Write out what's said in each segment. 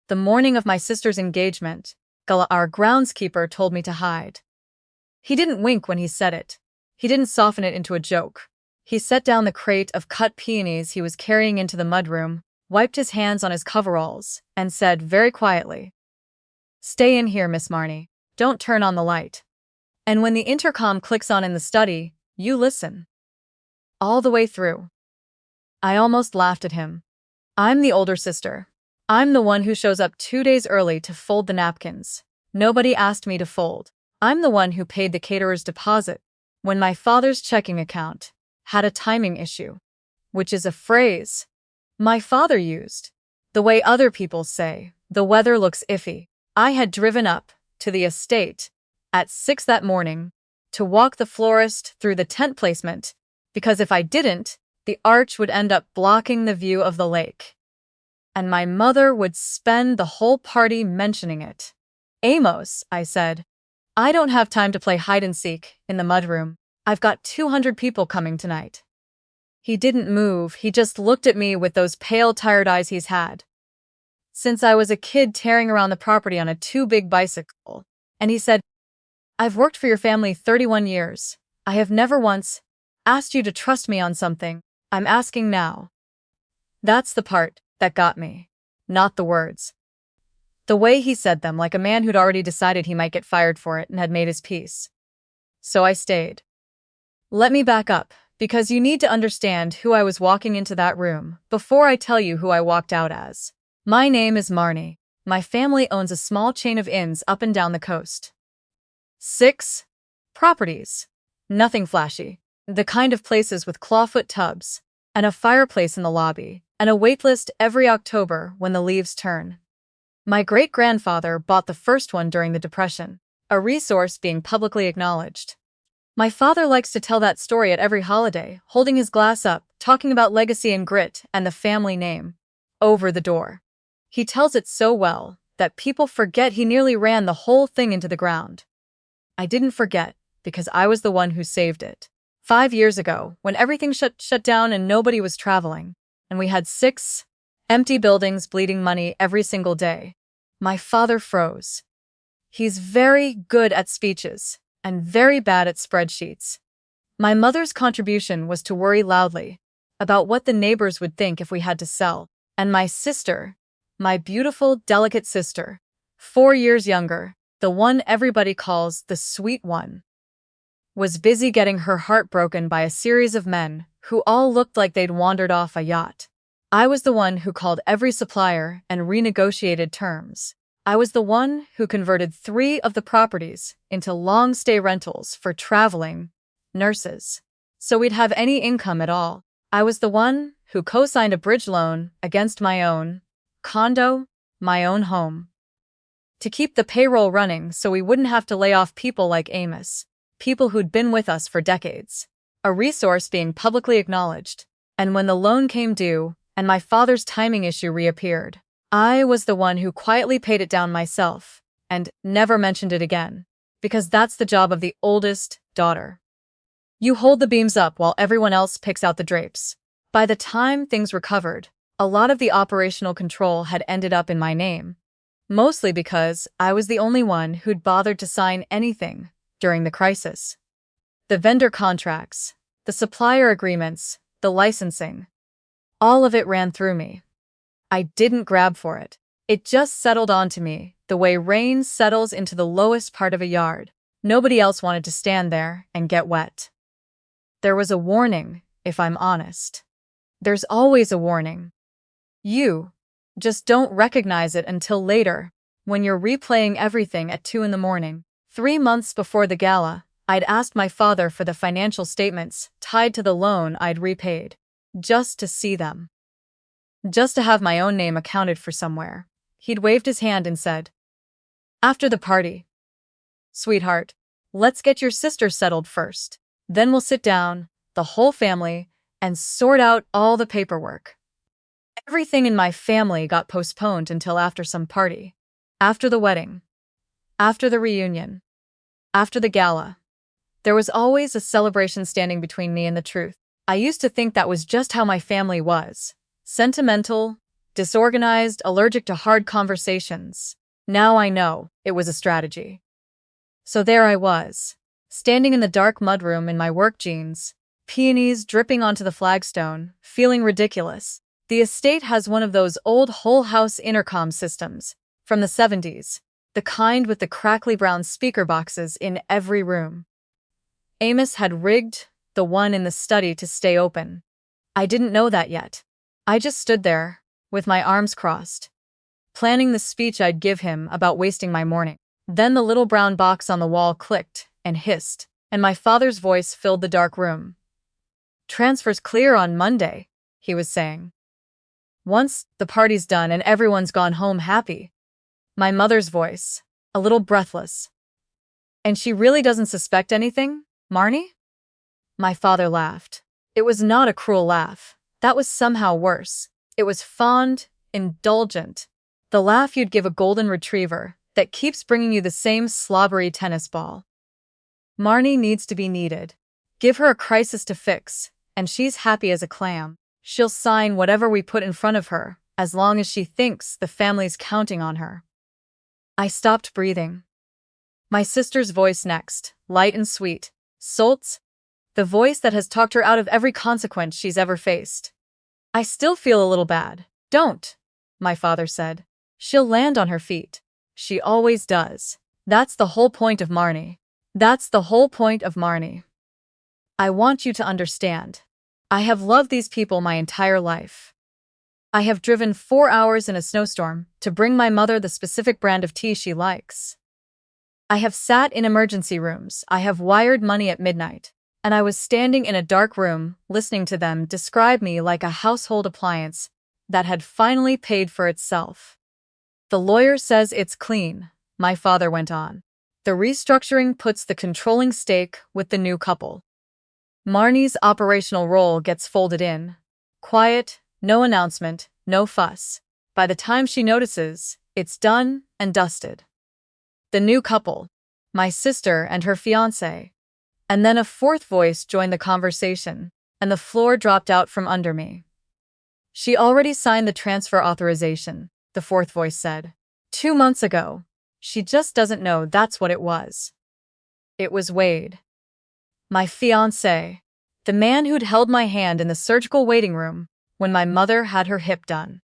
The morning of my sister's engagement, Gala, our groundskeeper, told me to hide. He didn't wink when he said it. He didn't soften it into a joke. He set down the crate of cut peonies he was carrying into the mudroom, wiped his hands on his coveralls, and said very quietly, "Stay in here, Miss Marnie. Don't turn on the light. And when the intercom clicks on in the study, you listen." All the way through. I almost laughed at him. I'm the older sister. I'm the one who shows up 2 days early to fold the napkins. Nobody asked me to fold. I'm the one who paid the caterer's deposit when my father's checking account had a timing issue, which is a phrase my father used. The way other people say, "The weather looks iffy." I had driven up to the estate at 6 that morning to walk the florist through the tent placement, because if I didn't, the arch would end up blocking the view of the lake. And my mother would spend the whole party mentioning it. "Amos," I said, "I don't have time to play hide-and-seek in the mudroom. I've got 200 people coming tonight." He didn't move, he just looked at me with those pale, tired eyes he's had since I was a kid tearing around the property on a too-big bicycle. And he said, "I've worked for your family 31 years. I have never once asked you to trust me on something. I'm asking now." That's the part that got me, not the words. The way he said them, like a man who'd already decided he might get fired for it and had made his peace. So I stayed. Let me back up, because you need to understand who I was walking into that room before I tell you who I walked out as. My name is Marnie. My family owns a small chain of inns up and down the coast. 6 properties. Nothing flashy. The kind of places with clawfoot tubs, and a fireplace in the lobby, and a waitlist every October when the leaves turn. My great-grandfather bought the first one during the Depression, a resource being publicly acknowledged. My father likes to tell that story at every holiday, holding his glass up, talking about legacy and grit and the family name over the door. He tells it so well that people forget he nearly ran the whole thing into the ground. I didn't forget, because I was the one who saved it. 5 years ago, when everything shut down and nobody was traveling, and we had 6 empty buildings bleeding money every single day, my father froze. He's very good at speeches and very bad at spreadsheets. My mother's contribution was to worry loudly about what the neighbors would think if we had to sell, and my sister, my beautiful, delicate sister, 4 years younger, the one everybody calls the sweet one, was busy getting her heart broken by a series of men who all looked like they'd wandered off a yacht. I was the one who called every supplier and renegotiated terms. I was the one who converted 3 of the properties into long-stay rentals for traveling nurses, so we'd have any income at all. I was the one who co-signed a bridge loan against my own condo, my own home, to keep the payroll running so we wouldn't have to lay off people like Amos, people who'd been with us for decades, a resource being publicly acknowledged. And when the loan came due and my father's timing issue reappeared, I was the one who quietly paid it down myself and never mentioned it again, because that's the job of the oldest daughter. You hold the beams up while everyone else picks out the drapes. By the time things recovered, a lot of the operational control had ended up in my name, mostly because I was the only one who'd bothered to sign anything during the crisis. The vendor contracts, the supplier agreements, the licensing, all of it ran through me. I didn't grab for it. It just settled onto me, the way rain settles into the lowest part of a yard. Nobody else wanted to stand there and get wet. There was a warning, if I'm honest. There's always a warning. You just don't recognize it until later, when you're replaying everything at 2 in the morning. 3 months before the gala, I'd asked my father for the financial statements tied to the loan I'd repaid, just to see them. Just to have my own name accounted for somewhere. He'd waved his hand and said, "After the party. Sweetheart, let's get your sister settled first. Then we'll sit down, the whole family, and sort out all the paperwork." Everything in my family got postponed until after some party. After the wedding. After the reunion. After the gala. There was always a celebration standing between me and the truth. I used to think that was just how my family was. Sentimental, disorganized, allergic to hard conversations. Now I know it was a strategy. So there I was, standing in the dark mudroom in my work jeans, peonies dripping onto the flagstone, feeling ridiculous. The estate has one of those old whole-house intercom systems from the 70s, the kind with the crackly brown speaker boxes in every room. Amos had rigged the one in the study to stay open. I didn't know that yet. I just stood there, with my arms crossed, planning the speech I'd give him about wasting my morning. Then the little brown box on the wall clicked and hissed, and my father's voice filled the dark room. "Transfer's clear on Monday," he was saying. "Once the party's done and everyone's gone home happy." My mother's voice, a little breathless. "And she really doesn't suspect anything, Marnie?" My father laughed. It was not a cruel laugh. That was somehow worse. It was fond, indulgent. The laugh you'd give a golden retriever that keeps bringing you the same slobbery tennis ball. "Marnie needs to be needed. Give her a crisis to fix, and she's happy as a clam. She'll sign whatever we put in front of her, as long as she thinks the family's counting on her." I stopped breathing. My sister's voice next, light and sweet. Soltz, the voice that has talked her out of every consequence she's ever faced. "I still feel a little bad." "Don't," my father said. "She'll land on her feet. She always does. That's the whole point of Marnie. That's the whole point of Marnie. I want you to understand. I have loved these people my entire life. I have driven 4 hours in a snowstorm to bring my mother the specific brand of tea she likes. I have sat in emergency rooms, I have wired money at midnight, and I was standing in a dark room listening to them describe me like a household appliance that had finally paid for itself. The lawyer says it's clean, my father went on. The restructuring puts the controlling stake with the new couple. Marnie's operational role gets folded in. Quiet, no announcement, no fuss. By the time she notices, it's done and dusted. The new couple, my sister and her fiancé. And then a fourth voice joined the conversation, and the floor dropped out from under me. "She already signed the transfer authorization," the fourth voice said. 2 months ago. She just doesn't know that's what it was." It was Wade. My fiancé. The man who'd held my hand in the surgical waiting room when my mother had her hip done.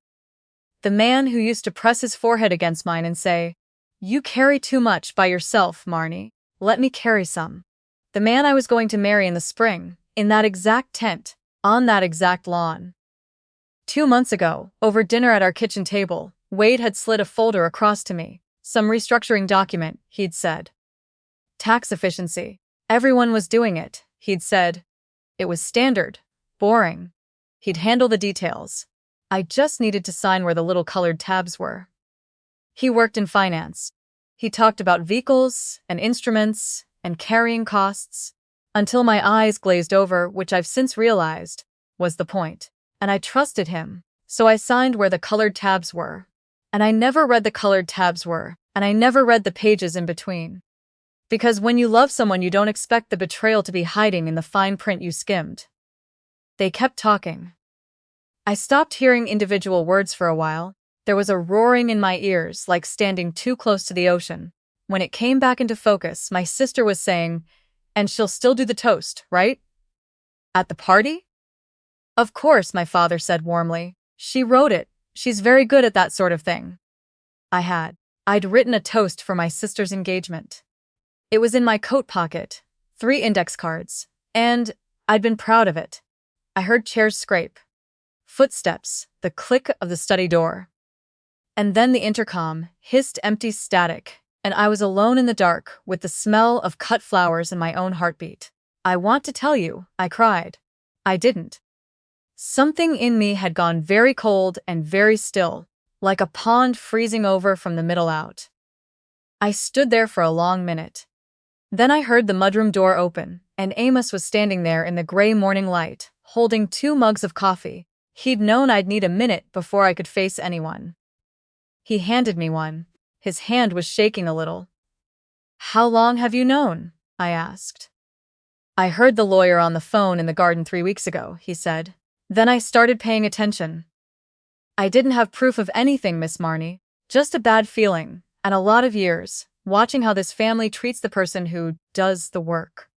The man who used to press his forehead against mine and say, "You carry too much by yourself, Marnie. Let me carry some." The man I was going to marry in the spring, in that exact tent, on that exact lawn. 2 months ago, over dinner at our kitchen table, Wade had slid a folder across to me. Some restructuring document, he'd said. Tax efficiency. Everyone was doing it, he'd said. It was standard, boring. He'd handle the details. I just needed to sign where the little colored tabs were. He worked in finance. He talked about vehicles and instruments and carrying costs, until my eyes glazed over, which I've since realized was the point. And I trusted him, so I signed where the colored tabs were. And I never read the colored tabs were, and I never read the pages in between. Because when you love someone, you don't expect the betrayal to be hiding in the fine print you skimmed. They kept talking. I stopped hearing individual words for a while. There was a roaring in my ears, like standing too close to the ocean. When it came back into focus, my sister was saying, "And she'll still do the toast, right? At the party?" "Of course," my father said warmly. "She wrote it. She's very good at that sort of thing." I'd written a toast for my sister's engagement. It was in my coat pocket, 3 index cards, and I'd been proud of it. I heard chairs scrape. Footsteps, the click of the study door. And then the intercom hissed empty static, and I was alone in the dark with the smell of cut flowers in my own heartbeat. "I want to tell you," I cried. I didn't. Something in me had gone very cold and very still, like a pond freezing over from the middle out. I stood there for a long minute. Then I heard the mudroom door open, and Amos was standing there in the gray morning light, holding 2 mugs of coffee. He'd known I'd need a minute before I could face anyone. He handed me one. His hand was shaking a little. "How long have you known?" I asked. "I heard the lawyer on the phone in the garden 3 weeks ago," he said. "Then I started paying attention." I didn't have proof of anything, Miss Marnie. Just a bad feeling, and a lot of years, watching how this family treats the person who does the work.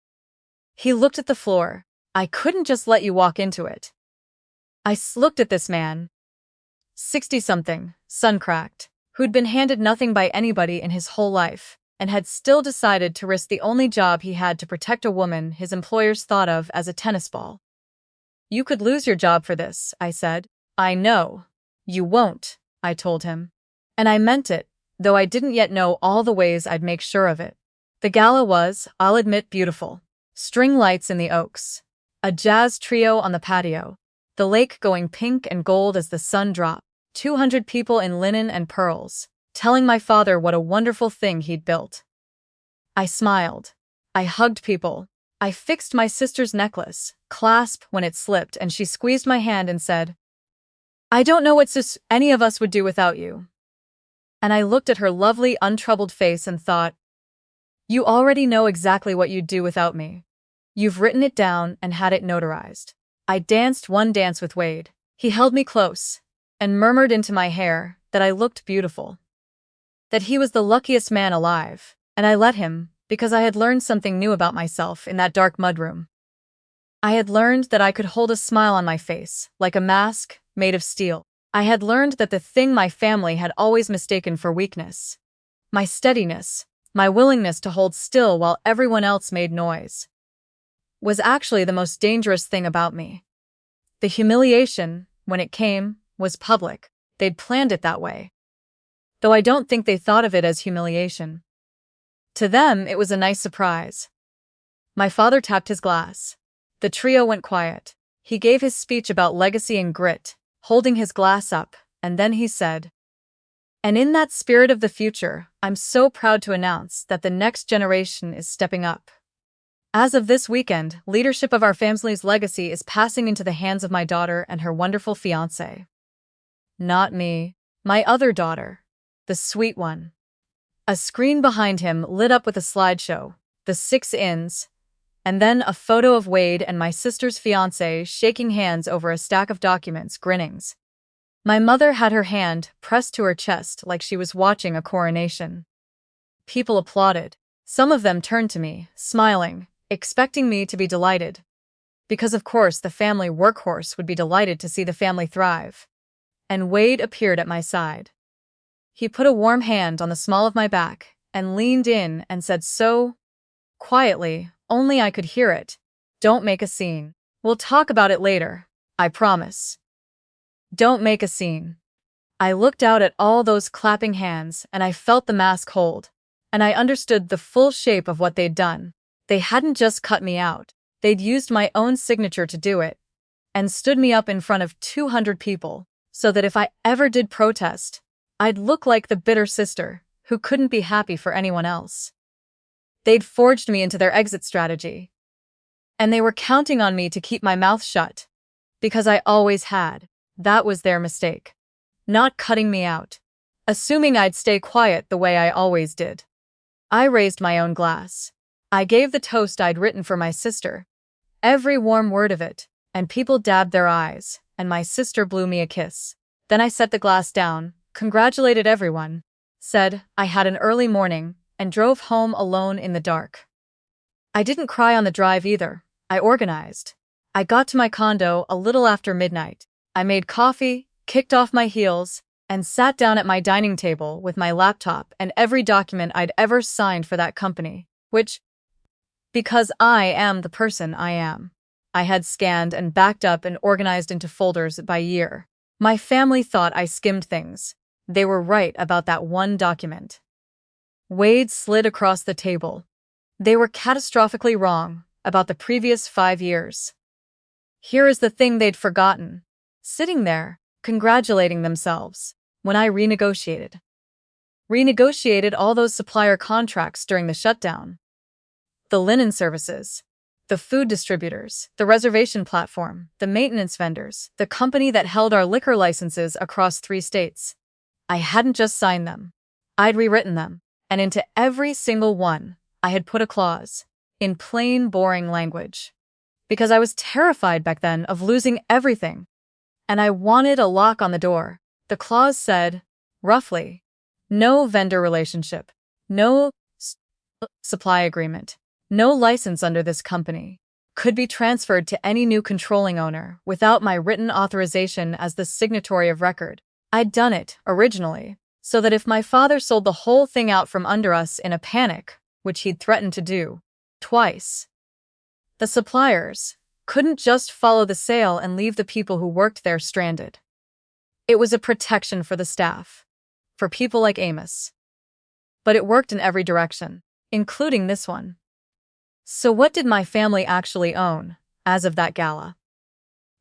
He looked at the floor. I couldn't just let you walk into it. Looked at this man, 60-something, sun-cracked, who'd been handed nothing by anybody in his whole life, and had still decided to risk the only job he had to protect a woman his employers thought of as a tennis ball. You could lose your job for this, I said. I know. You won't, I told him. And I meant it, though I didn't yet know all the ways I'd make sure of it. The gala was, I'll admit, beautiful. String lights in the oaks. A jazz trio on the patio. The lake going pink and gold as the sun dropped. 200 people in linen and pearls, telling my father what a wonderful thing he'd built. I smiled. I hugged people. I fixed my sister's necklace, clasp when it slipped, and she squeezed my hand and said, I don't know what any of us would do without you. And I looked at her lovely, untroubled face and thought, you already know exactly what you'd do without me. You've written it down and had it notarized. I danced one dance with Wade. He held me close and murmured into my hair that I looked beautiful, that he was the luckiest man alive, and I let him because I had learned something new about myself in that dark mudroom. I had learned that I could hold a smile on my face, like a mask made of steel. I had learned that the thing my family had always mistaken for weakness, my steadiness, my willingness to hold still while everyone else made noise, was actually the most dangerous thing about me. The humiliation, when it came, was public. They'd planned it that way. Though I don't think they thought of it as humiliation. To them, it was a nice surprise. My father tapped his glass. The trio went quiet. He gave his speech about legacy and grit, holding his glass up, and then he said, and in that spirit of the future, I'm so proud to announce that the next generation is stepping up. As of this weekend, leadership of our family's legacy is passing into the hands of my daughter and her wonderful fiancé. Not me, my other daughter, the sweet one. A screen behind him lit up with a slideshow, the 6 ins, and then a photo of Wade and my sister's fiancé shaking hands over a stack of documents, grinnings. My mother had her hand pressed to her chest like she was watching a coronation. People applauded. Some of them turned to me, smiling, expecting me to be delighted. Because of course the family workhorse would be delighted to see the family thrive. And Wade appeared at my side. He put a warm hand on the small of my back and leaned in and said so quietly, only I could hear it, don't make a scene. We'll talk about it later, I promise. Don't make a scene. I looked out at all those clapping hands and I felt the mask hold, and I understood the full shape of what they'd done. They hadn't just cut me out, they'd used my own signature to do it, and stood me up in front of 200 people, so that if I ever did protest, I'd look like the bitter sister who couldn't be happy for anyone else. They'd forged me into their exit strategy. And they were counting on me to keep my mouth shut. Because I always had. That was their mistake. Not cutting me out. Assuming I'd stay quiet the way I always did. I raised my own glass. I gave the toast I'd written for my sister. Every warm word of it, and people dabbed their eyes, and my sister blew me a kiss. Then I set the glass down, congratulated everyone, said I had an early morning, and drove home alone in the dark. I didn't cry on the drive either. I organized. I got to my condo a little after midnight. I made coffee, kicked off my heels, and sat down at my dining table with my laptop and every document I'd ever signed for that company, which, because I am the person I am, I had scanned and backed up and organized into folders by year. My family thought I skimmed things. They were right about that one document. Wade slid across the table. They were catastrophically wrong about the previous 5 years. Here is the thing they'd forgotten. Sitting there, congratulating themselves, when I renegotiated. Renegotiated all those supplier contracts during the shutdown. The linen services, the food distributors, the reservation platform, the maintenance vendors, the company that held our liquor licenses across 3 states. I hadn't just signed them. I'd rewritten them, and into every single one, I had put a clause, in plain, boring language. Because I was terrified back then of losing everything. And I wanted a lock on the door, The clause said, roughly, no vendor relationship, no supply agreement, no license under this company could be transferred to any new controlling owner without my written authorization as the signatory of record. I'd done it, originally, so that if my father sold the whole thing out from under us in a panic, which he'd threatened to do twice, the suppliers couldn't just follow the sale and leave the people who worked there stranded. It was a protection for the staff, for people like Amos. But it worked in every direction, including this one. So what did my family actually own, as of that gala?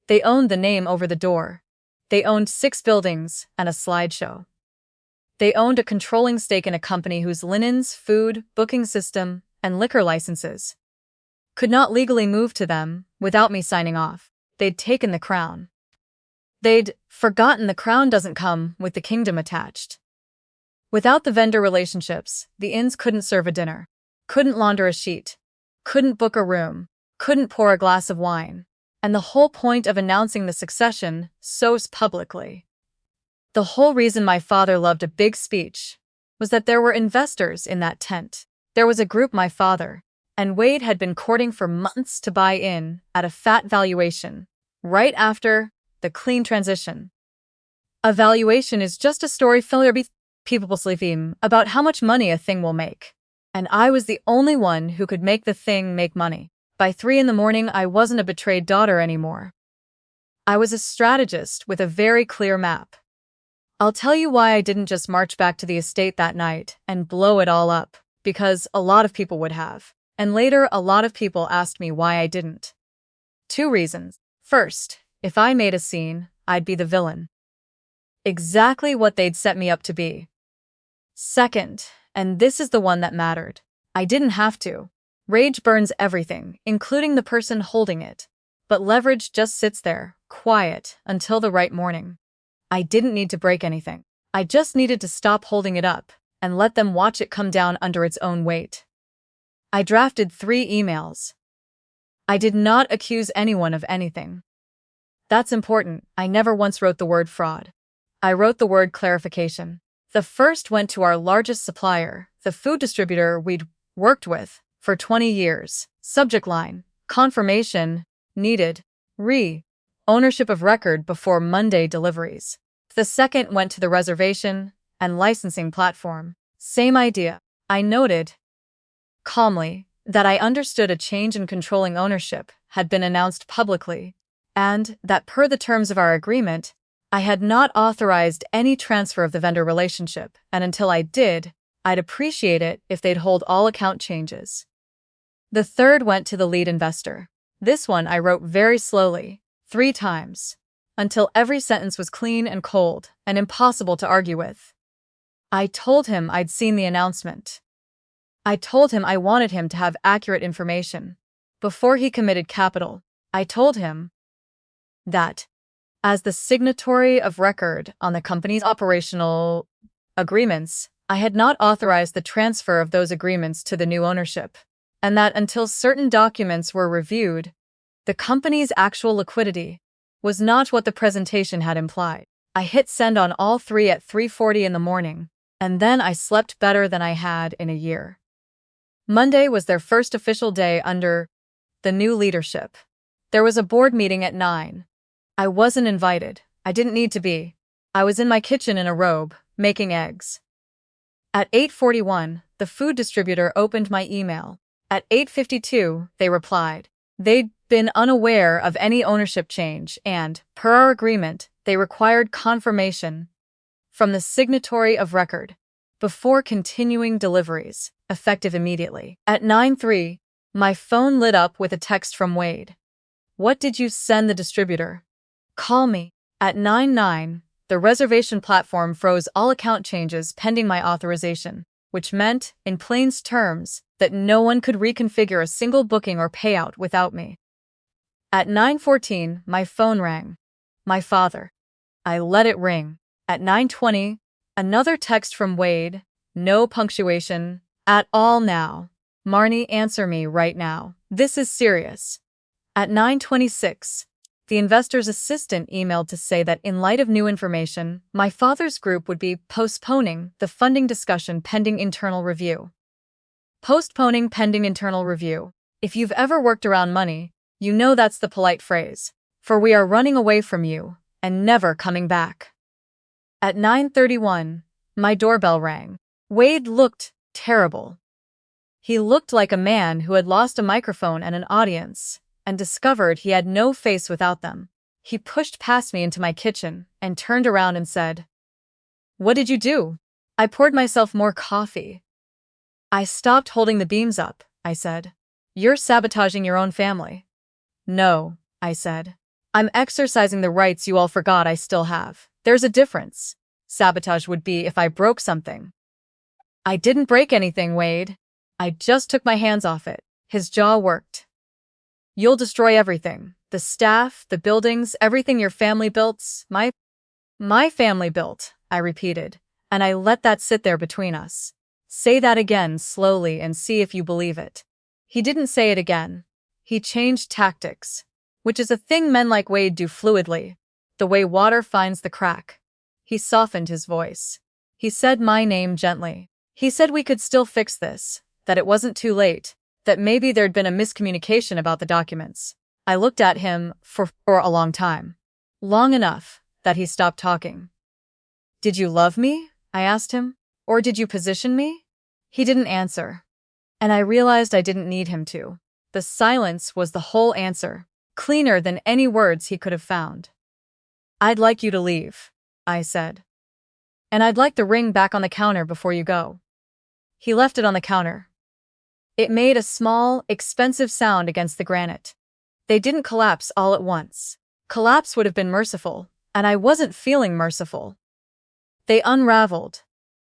They owned the name over the door. They owned 6 buildings and a slideshow. They owned a controlling stake in a company whose linens, food, booking system, and liquor licenses could not legally move to them without me signing off. They'd taken the crown. They'd forgotten the crown doesn't come with the kingdom attached. Without the vendor relationships, the inns couldn't serve a dinner, couldn't launder a sheet, couldn't book a room, couldn't pour a glass of wine. And the whole point of announcing the succession so publicly, the whole reason my father loved a big speech, was that there were investors in that tent. There was a group my father and Wade had been courting for months to buy in at a fat valuation, right after the clean transition. A valuation is just a story people sleeping about how much money a thing will make. And I was the only one who could make the thing make money. By 3 a.m, I wasn't a betrayed daughter anymore. I was a strategist with a very clear map. I'll tell you why I didn't just march back to the estate that night and blow it all up, because a lot of people would have. And later, a lot of people asked me why I didn't. 2 reasons. First, if I made a scene, I'd be the villain. Exactly what they'd set me up to be. Second, and this is the one that mattered, I didn't have to. Rage burns everything, including the person holding it. But leverage just sits there, quiet, until the right morning. I didn't need to break anything. I just needed to stop holding it up and let them watch it come down under its own weight. I drafted 3 emails. I did not accuse anyone of anything. That's important. I never once wrote the word fraud. I wrote the word clarification. The first went to our largest supplier, the food distributor we'd worked with for 20 years. Subject line: confirmation needed. Ownership of record before Monday deliveries. The second went to the reservation and licensing platform. Same idea. I noted calmly that I understood a change in controlling ownership had been announced publicly, and that per the terms of our agreement, I had not authorized any transfer of the vendor relationship, and until I did, I'd appreciate it if they'd hold all account changes. The third went to the lead investor. This one I wrote very slowly, 3 times, until every sentence was clean and cold and impossible to argue with. I told him I'd seen the announcement. I told him I wanted him to have accurate information. Before he committed capital, I told him that, as the signatory of record on the company's operational agreements, I had not authorized the transfer of those agreements to the new ownership, and that until certain documents were reviewed, the company's actual liquidity was not what the presentation had implied. I hit send on all 3 at 3:40 in the morning, and then I slept better than I had in a year. Monday was their first official day under the new leadership. There was a board meeting at 9. I wasn't invited. I didn't need to be. I was in my kitchen in a robe, making eggs. At 8:41, the food distributor opened my email. At 8:52, they replied. They'd been unaware of any ownership change and, per our agreement, they required confirmation from the signatory of record before continuing deliveries, effective immediately. At 9:03, my phone lit up with a text from Wade. What did you send the distributor? Call me. At 9:09, the reservation platform froze all account changes pending my authorization, which meant, in plain terms, that no one could reconfigure a single booking or payout without me. At 9:14, my phone rang. My father. I let it ring. At 9:20, another text from Wade. No punctuation at all now. Marnie, answer me right now. This is serious. At 9:26, The investor's assistant emailed to say that in light of new information, my father's group would be postponing the funding discussion pending internal review. Postponing pending internal review. If you've ever worked around money, you know that's the polite phrase. For we are running away from you and never coming back. At 9:31, my doorbell rang. Wade looked terrible. He looked like a man who had lost a microphone and an audience, and discovered he had no face without them. He pushed past me into my kitchen and turned around and said, "What did you do?" "I poured myself more coffee." "I stopped holding the beams up," I said. "You're sabotaging your own family." "No," I said. "I'm exercising the rights you all forgot I still have. There's a difference. Sabotage would be if I broke something." "I didn't break anything, Wade. I just took my hands off it." His jaw worked. "You'll destroy everything. The staff, the buildings, everything your family built. My family built," I repeated, and I let that sit there between us. "Say that again slowly and see if you believe it." He didn't say it again. He changed tactics, which is a thing men like Wade do fluidly, the way water finds the crack. He softened his voice. He said my name gently. He said we could still fix this, that it wasn't too late, that maybe there'd been a miscommunication about the documents. I looked at him for a long time. Long enough that he stopped talking. "Did you love me?" I asked him. "Or did you position me?" He didn't answer. And I realized I didn't need him to. The silence was the whole answer, cleaner than any words he could have found. "I'd like you to leave," I said. "And I'd like the ring back on the counter before you go." He left it on the counter. It made a small, expensive sound against the granite. They didn't collapse all at once. Collapse would have been merciful, and I wasn't feeling merciful. They unraveled,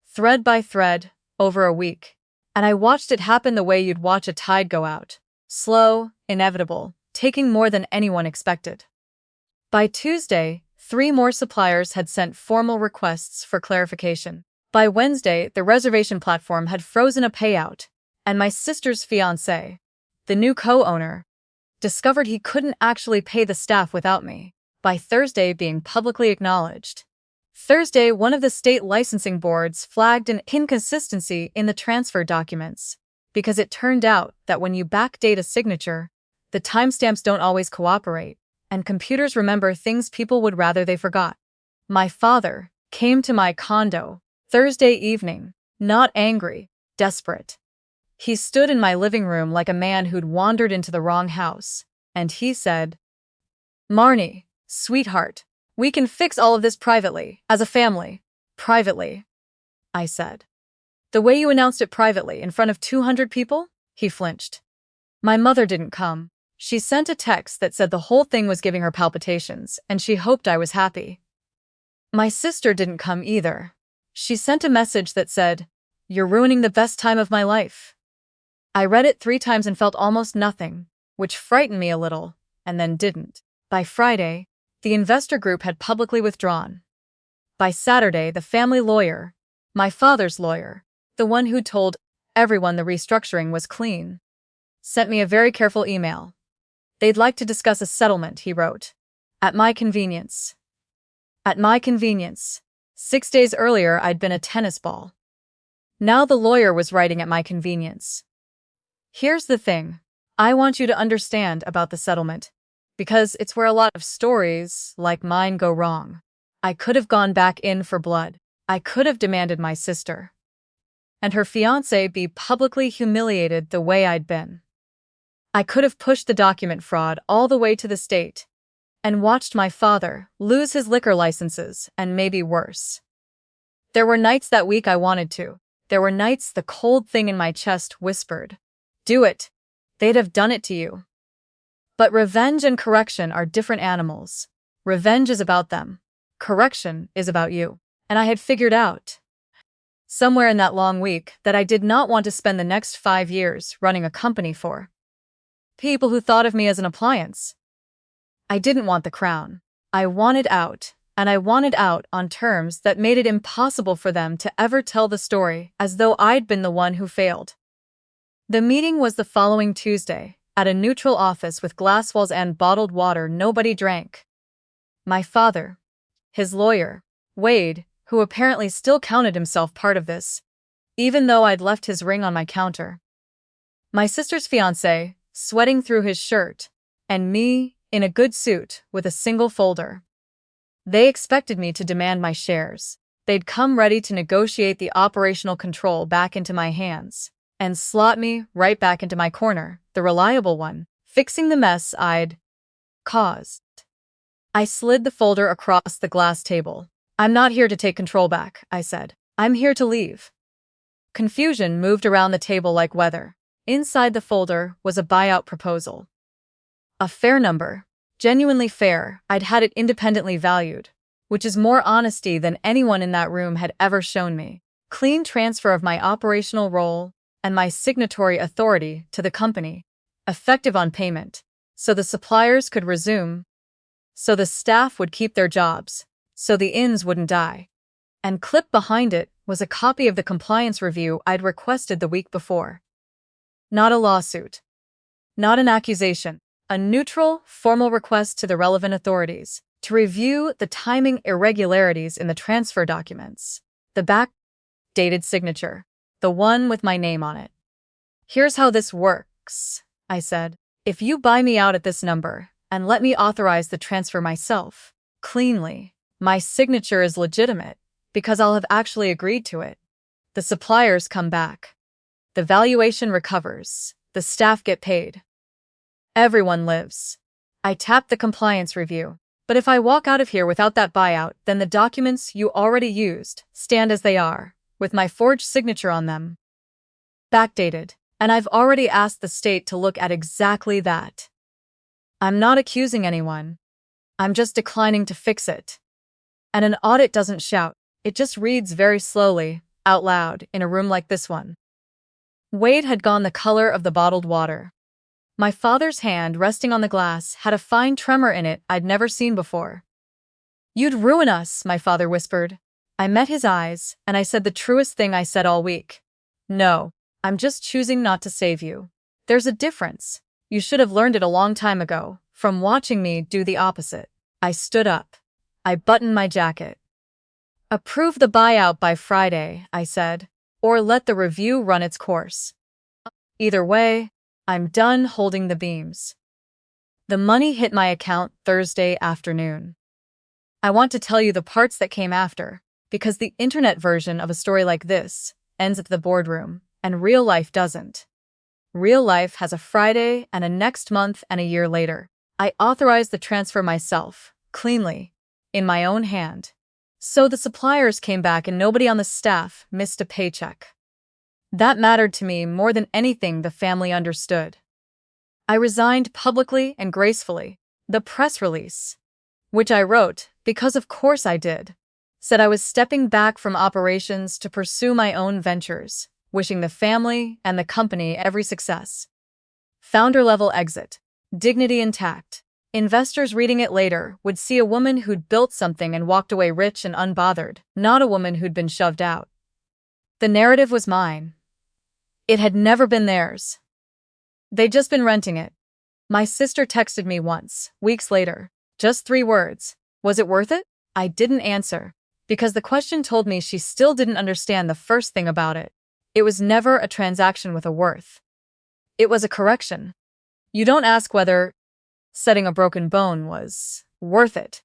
thread by thread, over a week, and I watched it happen the way you'd watch a tide go out. Slow, inevitable, taking more than anyone expected. By Tuesday, 3 more suppliers had sent formal requests for clarification. By Wednesday, the reservation platform had frozen a payout, and my sister's fiancé, the new co-owner, discovered he couldn't actually pay the staff without me, by Thursday being publicly acknowledged. Thursday, one of the state licensing boards flagged an inconsistency in the transfer documents, because it turned out that when you backdate a signature, the timestamps don't always cooperate, and computers remember things people would rather they forgot. My father came to my condo Thursday evening, not angry, desperate. He stood in my living room like a man who'd wandered into the wrong house, and he said, "Marnie, sweetheart, we can fix all of this privately, as a family." "Privately?" I said. "The way you announced it privately, in front of 200 people?" He flinched. "My mother didn't come. She sent a text that said the whole thing was giving her palpitations, and she hoped I was happy. My sister didn't come either. She sent a message that said, 'You're ruining the best time of my life.' I read it 3 times and felt almost nothing, which frightened me a little, and then didn't. By Friday, the investor group had publicly withdrawn. By Saturday, the family lawyer, my father's lawyer, the one who told everyone the restructuring was clean, sent me a very careful email. They'd like to discuss a settlement, he wrote. At my convenience. At my convenience. 6 days earlier, I'd been a tennis ball. Now the lawyer was writing at my convenience. Here's the thing. I want you to understand about the settlement, because it's where a lot of stories like mine go wrong. I could have gone back in for blood. I could have demanded my sister and her fiancé be publicly humiliated the way I'd been. I could have pushed the document fraud all the way to the state and watched my father lose his liquor licenses and maybe worse. There were nights that week I wanted to. There were nights the cold thing in my chest whispered, "Do it. They'd have done it to you." But revenge and correction are different animals. Revenge is about them. Correction is about you. And I had figured out, somewhere in that long week, that I did not want to spend the next 5 years running a company for people who thought of me as an appliance. I didn't want the crown. I wanted out, and I wanted out on terms that made it impossible for them to ever tell the story as though I'd been the one who failed. The meeting was the following Tuesday, At a neutral office with glass walls and bottled water nobody drank. My father, his lawyer, Wade, who apparently still counted himself part of this, even though I'd left his ring on my counter. My sister's fiancé, sweating through his shirt, and me, in a good suit, with a single folder. They expected me to demand my shares. They'd come ready to negotiate the operational control back into my hands, and slot me right back into my corner, the reliable one, fixing the mess I'd caused. I slid the folder across the glass table. "I'm not here to take control back," I said. "I'm here to leave." Confusion moved around the table like weather. Inside the folder was a buyout proposal. A fair number. Genuinely fair. I'd had it independently valued, which is more honesty than anyone in that room had ever shown me. Clean transfer of my operational role and my signatory authority to the company, effective on payment, so the suppliers could resume, so the staff would keep their jobs, so the inns wouldn't die. And clipped behind it was a copy of the compliance review I'd requested the week before. Not a lawsuit. Not an accusation. A neutral, formal request to the relevant authorities to review the timing irregularities in the transfer documents. The back-dated signature. The one with my name on it. "Here's how this works," I said. "If you buy me out at this number and let me authorize the transfer myself, cleanly, my signature is legitimate because I'll have actually agreed to it. The suppliers come back. The valuation recovers. The staff get paid. Everyone lives." I tapped the compliance review. "But if I walk out of here without that buyout, then the documents you already used stand as they are, with my forged signature on them. Backdated. And I've already asked the state to look at exactly that. I'm not accusing anyone. I'm just declining to fix it. And an audit doesn't shout. It just reads very slowly, out loud, in a room like this one." Wade had gone the color of the bottled water. My father's hand, resting on the glass, had a fine tremor in it I'd never seen before. "You'd ruin us," my father whispered. I met his eyes, and I said the truest thing I said all week. "No, I'm just choosing not to save you. There's a difference. You should have learned it a long time ago, from watching me do the opposite." I stood up. I buttoned my jacket. "Approve the buyout by Friday," I said, "or let the review run its course. Either way, I'm done holding the beams." The money hit my account Thursday afternoon. I want to tell you the parts that came after, because the internet version of a story like this ends at the boardroom, and real life doesn't. Real life has a Friday and a next month and a year later. I authorized the transfer myself, cleanly, in my own hand. So the suppliers came back and nobody on the staff missed a paycheck. That mattered to me more than anything the family understood. I resigned publicly and gracefully. The press release, which I wrote, because of course I did, said I was stepping back from operations to pursue my own ventures, wishing the family and the company every success. Founder-level exit. Dignity intact. Investors reading it later would see a woman who'd built something and walked away rich and unbothered, not a woman who'd been shoved out. The narrative was mine. It had never been theirs. They'd just been renting it. My sister texted me once, weeks later. Just 3 words. "Was it worth it?" I didn't answer, because the question told me she still didn't understand the first thing about it. It was never a transaction with a worth. It was a correction. You don't ask whether setting a broken bone was worth it.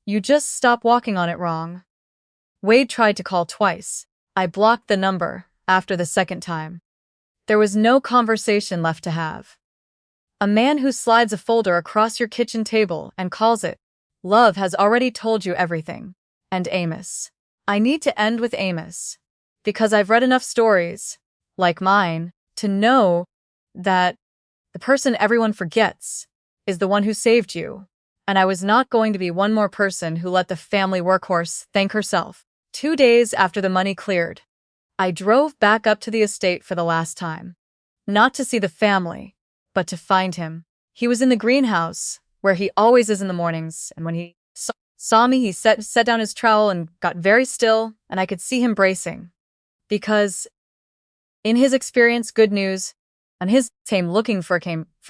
You just stop walking on it wrong. Wade tried to call twice. I blocked the number after the second time. There was no conversation left to have. A man who slides a folder across your kitchen table and calls it love has already told you everything. And Amos. I need to end with Amos, because I've read enough stories, like mine, to know that the person everyone forgets is the one who saved you, and I was not going to be one more person who let the family workhorse thank herself. 2 days after the money cleared, I drove back up to the estate for the last time. Not to see the family, but to find him. He was in the greenhouse, where he always is in the mornings, and when he saw me, he set down his trowel and got very still, and I could see him bracing. Because, in his experience, good news and his came looking for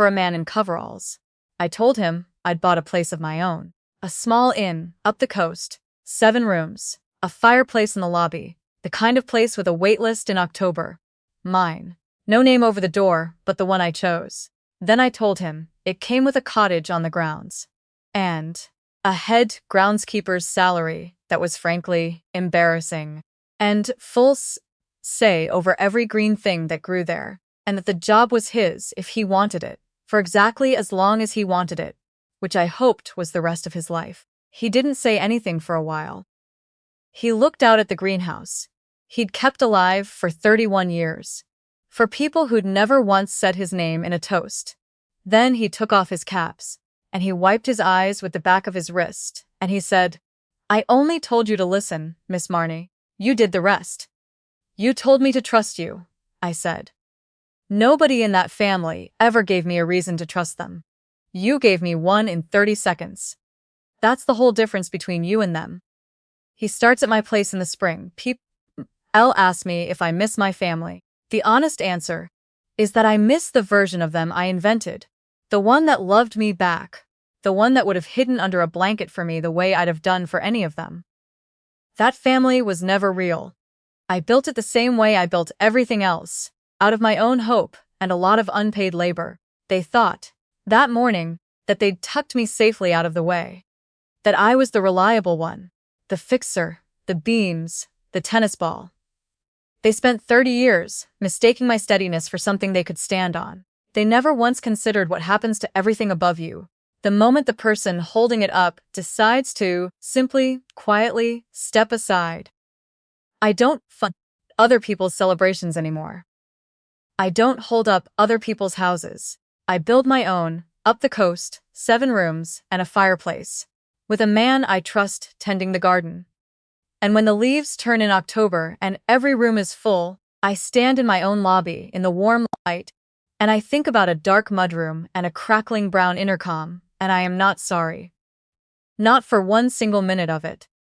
a man in coveralls. I told him I'd bought a place of my own. A small inn, up the coast, 7 rooms, a fireplace in the lobby, the kind of place with a wait list in October. Mine. No name over the door, but the one I chose. Then I told him it came with a cottage on the grounds. And a head groundskeeper's salary that was frankly embarrassing. And full say over every green thing that grew there. And that the job was his if he wanted it, for exactly as long as he wanted it, which I hoped was the rest of his life. He didn't say anything for a while. He looked out at the greenhouse. He'd kept alive for 31 years. For people who'd never once said his name in a toast. Then he took off his caps, and he wiped his eyes with the back of his wrist, and he said, "I only told you to listen, Miss Marnie. You did the rest." "You told me to trust you," I said. "Nobody in that family ever gave me a reason to trust them. You gave me one in 30 seconds. That's the whole difference between you and them." He starts at my place in the spring. People ask me if I miss my family. The honest answer is that I miss the version of them I invented. The one that loved me back. The one that would have hidden under a blanket for me the way I'd have done for any of them. That family was never real. I built it the same way I built everything else, out of my own hope and a lot of unpaid labor. They thought, that morning, that they'd tucked me safely out of the way. That I was the reliable one, the fixer, the beams, the tennis ball. They spent 30 years mistaking my steadiness for something they could stand on. They never once considered what happens to everything above you. The moment the person holding it up decides to simply, quietly step aside. I don't fund other people's celebrations anymore. I don't hold up other people's houses. I build my own, up the coast, 7 rooms, and a fireplace, with a man I trust tending the garden. And when the leaves turn in October and every room is full, I stand in my own lobby in the warm light, and I think about a dark mudroom and a crackling brown intercom, and I am not sorry. Not for one single minute of it.